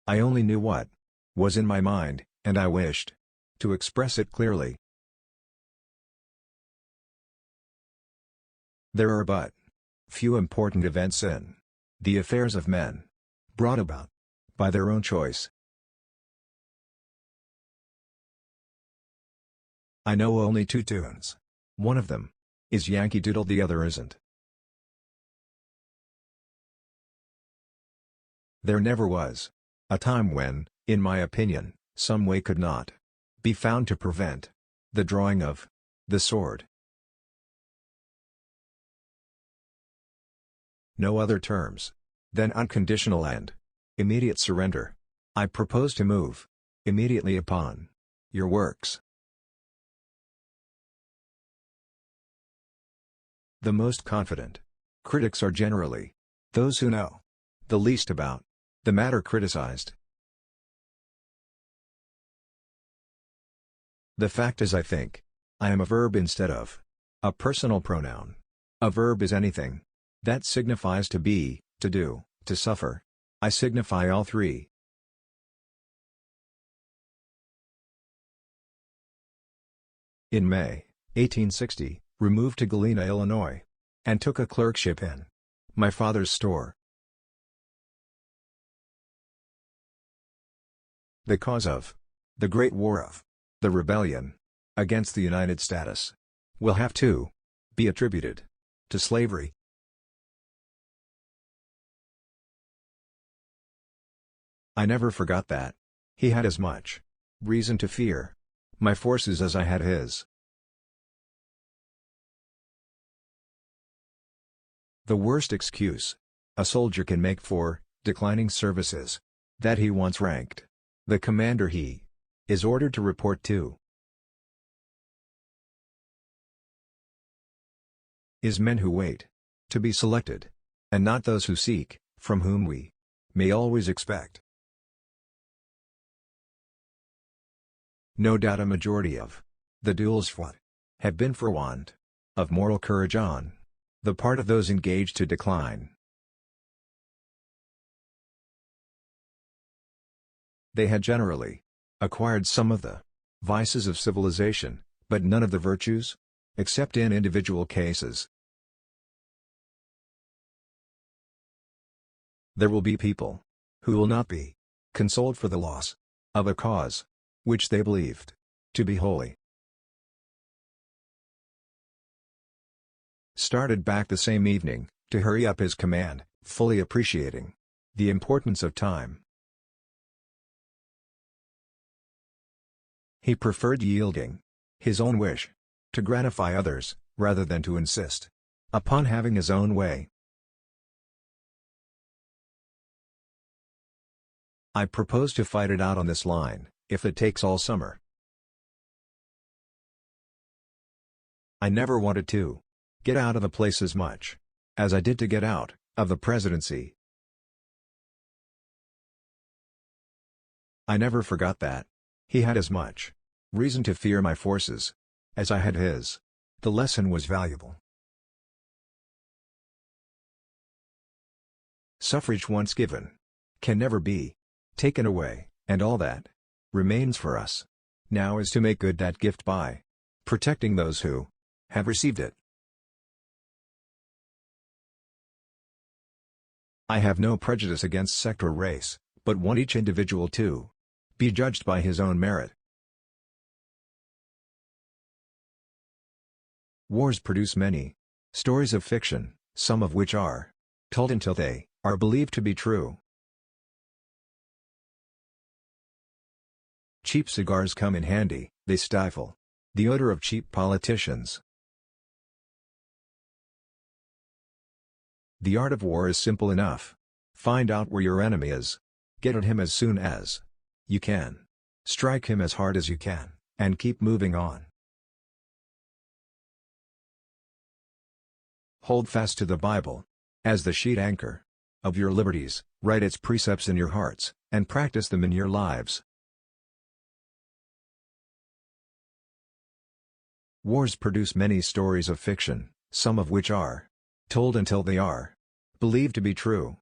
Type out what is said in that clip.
I only knew what was in my mind, and I wished to express it clearly. There are but few important events in the affairs of men, brought about by their own choice. I know only two tunes. One of them is Yankee Doodle, the other isn't. There never was a time when, in my opinion, some way could not be found to prevent the drawing of the sword. No other terms than unconditional and immediate surrender. I propose to move immediately upon your works. The most confident critics are generally those who know the least about the matter criticized. The fact is, I think I am a verb instead of a personal pronoun. A verb is anything that signifies to be, to do, to suffer. I signify all three. In May 1860, removed to Galena, Illinois, and took a clerkship in my father's store. The cause of the Great War of the Rebellion against the United States will have to be attributed to slavery. I never forgot that he had as much reason to fear my forces as I had his. The worst excuse a soldier can make for declining services that he once ranked the commander he is ordered to report to is men who wait to be selected, and not those who seek, from whom we may always expect. No doubt a majority of the duels fought have been for want of moral courage on the part of those engaged to decline. They had generally acquired some of the vices of civilization, but none of the virtues, except in individual cases. There will be people who will not be consoled for the loss of a cause which they believed to be holy. Started back the same evening to hurry up his command, fully appreciating the importance of time. He preferred yielding his own wish to gratify others, rather than to insist upon having his own way. I propose to fight it out on this line, if it takes all summer. I never wanted to get out of the place as much as I did to get out of the presidency. I never forgot that he had as much reason to fear my forces as I had his. The lesson was valuable. Suffrage once given can never be taken away, and all that remains for us now is to make good that gift by protecting those who have received it. I have no prejudice against sect or race, but want each individual to be judged by his own merit. Wars produce many stories of fiction, some of which are told until they are believed to be true. Cheap cigars come in handy, they stifle the odor of cheap politicians. The art of war is simple enough. Find out where your enemy is. Get at him as soon as you can. Strike him as hard as you can, and keep moving on. Hold fast to the Bible as the sheet anchor of your liberties, write its precepts in your hearts, and practice them in your lives. Wars produce many stories of fiction, some of which are told until they are believed to be true.